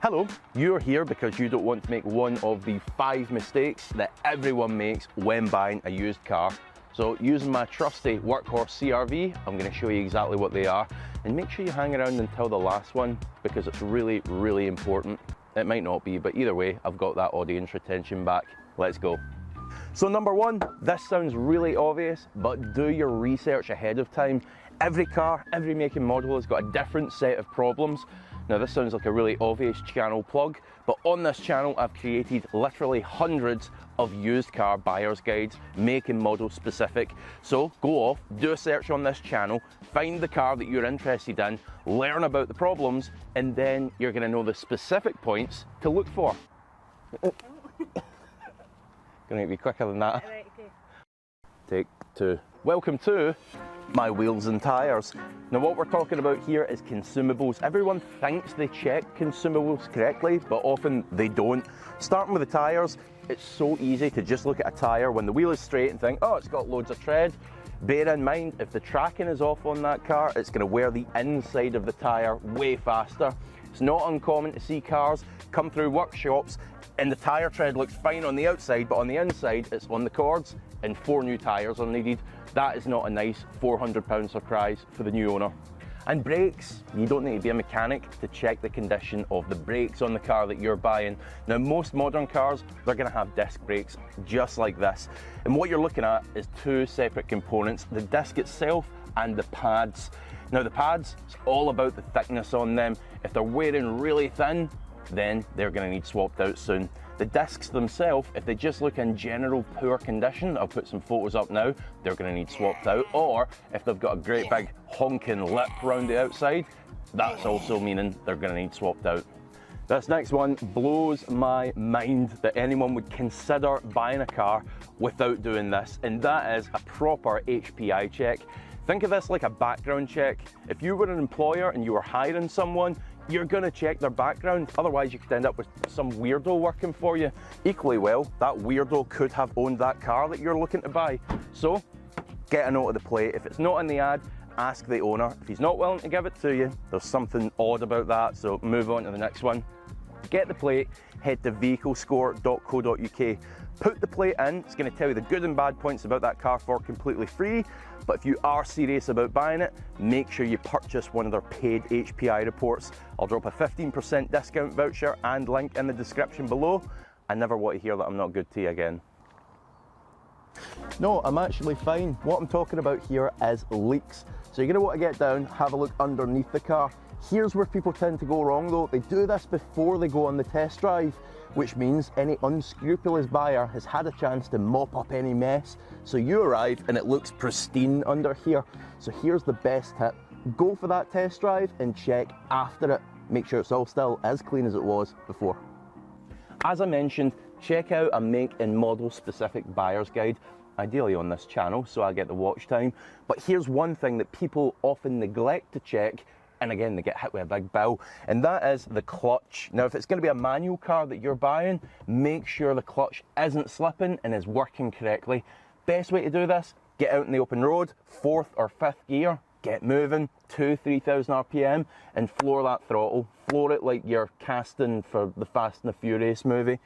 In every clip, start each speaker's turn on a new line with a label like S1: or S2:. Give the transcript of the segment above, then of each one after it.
S1: Hello, you're here because you don't want to make one of the 5 mistakes that everyone makes when buying a used car. So using my trusty Workhorse CRV, I'm going to show you exactly what they are, and make sure you hang around until the last one because it's really, really important. It might not be, but either way, I've got that audience retention back. Let's go. So number 1, this sounds really obvious, but do your research ahead of time. Every car, every make and model has got a different set of problems. Now this sounds like a really obvious channel plug, but on this channel I've created literally hundreds of used car buyer's guides, make and model specific. So go off, do a search on this channel, find the car that you're interested in, learn about the problems, and then you're going to know the specific points to look for. Gonna be quicker than that.
S2: Right, okay.
S1: Take 2. Welcome to my wheels and tyres. Now what we're talking about here is consumables. Everyone thinks they check consumables correctly, but often they don't. Starting with the tyres, it's so easy to just look at a tyre when the wheel is straight and think, oh, it's got loads of tread. Bear in mind, if the tracking is off on that car, it's going to wear the inside of the tyre way faster. It's not uncommon to see cars come through workshops and the tyre tread looks fine on the outside, but on the inside it's on the cords and 4 new tyres are needed. That is not a nice £400 surprise for the new owner. And brakes, you don't need to be a mechanic to check the condition of the brakes on the car that you're buying. Now most modern cars, they're going to have disc brakes just like this. And what you're looking at is 2 separate components, the disc itself and the pads. Now the pads, it's all about the thickness on them. If they're wearing really thin, then they're going to need swapped out soon. The discs themselves, if they just look in general poor condition, I'll put some photos up now, they're going to need swapped out. Or if they've got a great big honking lip around the outside, that's also meaning they're going to need swapped out. This next one blows my mind that anyone would consider buying a car without doing this, and that is a proper HPI check. Think of this like a background check. If you were an employer and you were hiring someone, you're going to check their background, otherwise you could end up with some weirdo working for you. Equally well, that weirdo could have owned that car that you're looking to buy. So, get a note of the plate. If it's not in the ad, ask the owner. If he's not willing to give it to you, there's something odd about that, so move on to the next one. Get the plate, head to vehiclescore.co.uk. Put the plate in, it's going to tell you the good and bad points about that car for completely free. But if you are serious about buying it, make sure you purchase one of their paid HPI reports. I'll drop a 15% discount voucher and link in the description below. I never want to hear that I'm not good to you again. No, I'm actually fine. What I'm talking about here is leaks. So you're going to want to get down, have a look underneath the car. Here's where people tend to go wrong though. They do this before they go on the test drive, which means any unscrupulous buyer has had a chance to mop up any mess. So you arrive and it looks pristine under here. So here's the best tip. Go for that test drive and check after it. Make sure it's all still as clean as it was before. As I mentioned, check out a make and model specific buyer's guide, ideally on this channel so I get the watch time. But here's one thing that people often neglect to check, and again they get hit with a big bill, and that is the clutch. Now if it's going to be a manual car that you're buying, make sure the clutch isn't slipping and is working correctly. Best way to do this, get out in the open road, 4th or 5th gear, get moving, 2,000–3,000 RPM, and floor that throttle. Floor it like you're casting for the Fast and the Furious movie,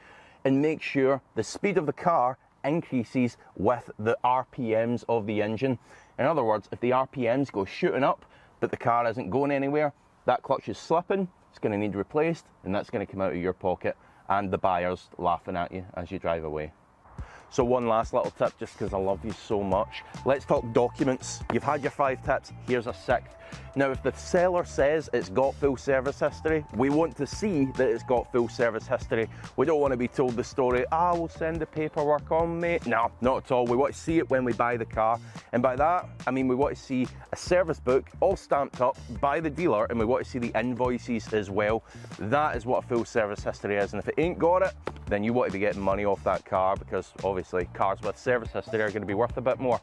S1: and make sure the speed of the car increases with the RPMs of the engine. In other words, if the RPMs go shooting up, but the car isn't going anywhere, that clutch is slipping, it's going to need replaced, and that's going to come out of your pocket, and the buyer's laughing at you as you drive away. So one last little tip, just because I love you so much. Let's talk documents. You've had your 5 tips, here's a 6th. Now if the seller says it's got full service history, we want to see that it's got full service history. We don't want to be told the story, we'll send the paperwork on, mate. No, not at all. We want to see it when we buy the car. And by that, I mean we want to see a service book all stamped up by the dealer, and we want to see the invoices as well. That is what full service history is, and if it ain't got it, then you want to be getting money off that car, because obviously cars with service history are going to be worth a bit more.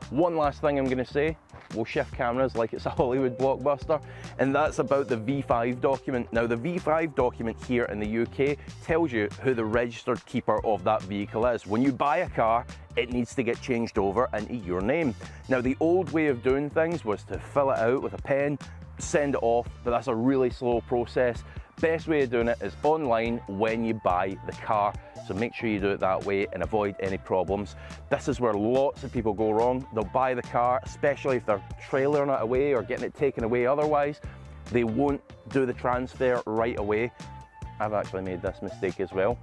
S1: One last thing I'm going to say, we'll shift cameras like it's a Hollywood blockbuster, and that's about the V5 document. Now the V5 document here in the UK tells you who the registered keeper of that vehicle is. When you buy a car, it needs to get changed over into your name. Now the old way of doing things was to fill it out with a pen, send it off, but that's a really slow process. best way of doing it is online when you buy the car. So make sure you do it that way and avoid any problems. This is where lots of people go wrong. They'll buy the car, especially if they're trailering it away or getting it taken away otherwise. They won't do the transfer right away. I've actually made this mistake as well.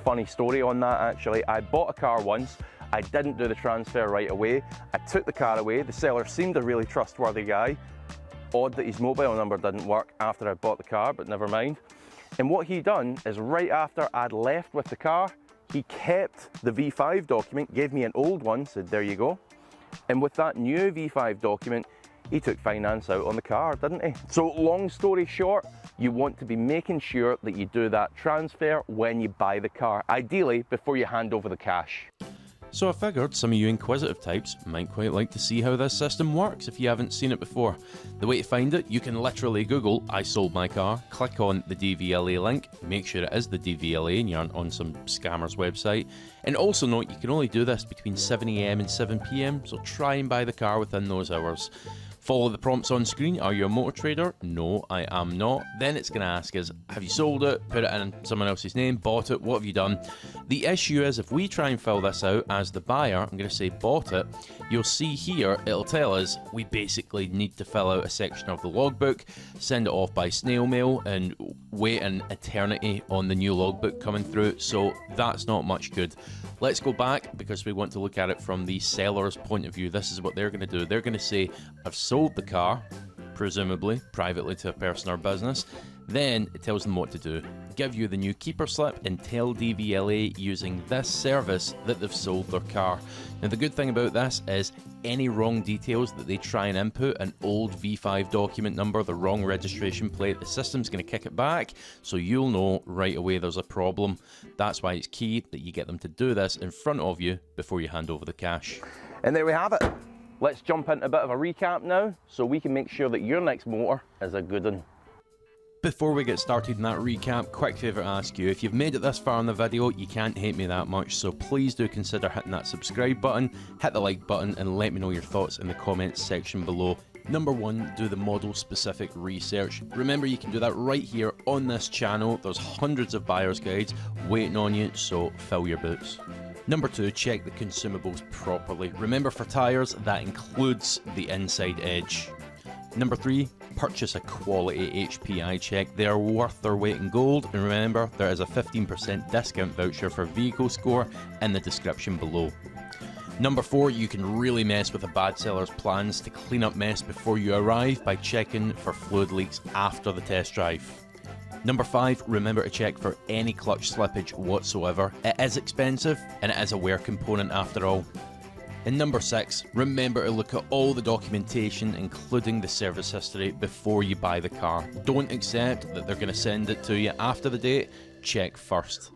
S1: Funny story on that actually. I bought a car once, I didn't do the transfer right away. I took the car away, the seller seemed a really trustworthy guy. Odd that his mobile number didn't work after I bought the car, but never mind. And what he done is right after I'd left with the car, he kept the V5 document, gave me an old one, said there you go. And with that new V5 document, he took finance out on the car, didn't he? So long story short, you want to be making sure that you do that transfer when you buy the car, ideally before you hand over the cash.
S2: So I figured some of you inquisitive types might quite like to see how this system works if you haven't seen it before. The way to find it, you can literally Google "I sold my car," click on the DVLA link, make sure it is the DVLA and you aren't on some scammer's website. And also note you can only do this between 7 AM and 7 PM, so try and buy the car within those hours. Follow the prompts on screen. Are you a motor trader? No, I am not. Then it's going to ask us, have you sold it, put it in someone else's name, bought it, what have you done? The issue is if we try and fill this out as the buyer, I'm going to say bought it, you'll see here it'll tell us we basically need to fill out a section of the logbook, send it off by snail mail and wait an eternity on the new logbook coming through, so that's not much good. Let's go back because we want to look at it from the seller's point of view. This is what they're going to do. They're going to say, I've sold the car, presumably privately to a person or business. Then it tells them what to do. Give you the new keeper slip and tell DVLA using this service that they've sold their car. Now the good thing about this is any wrong details that they try and input, an old V5 document number, the wrong registration plate, the system's going to kick it back, so you'll know right away there's a problem. That's why it's key that you get them to do this in front of you before you hand over the cash.
S1: And there we have it. Let's jump into a bit of a recap now so we can make sure that your next motor is a good one.
S2: Before we get started in that recap, quick favour to ask you, if you've made it this far in the video, you can't hate me that much, so please do consider hitting that subscribe button, hit the like button and let me know your thoughts in the comments section below. Number 1, do the model specific research. Remember you can do that right here on this channel. There's hundreds of buyer's guides waiting on you, so fill your boots. Number 2, check the consumables properly. Remember for tyres, that includes the inside edge. Number 3, purchase a quality HPI check. They are worth their weight in gold, and remember there is a 15% discount voucher for vehicle score in the description below. Number 4, you can really mess with a bad seller's plans to clean up mess before you arrive by checking for fluid leaks after the test drive. Number 5, remember to check for any clutch slippage whatsoever. It is expensive and it is a wear component after all. And number 6, remember to look at all the documentation, including the service history, before you buy the car. Don't accept that they're going to send it to you after the date. Check first.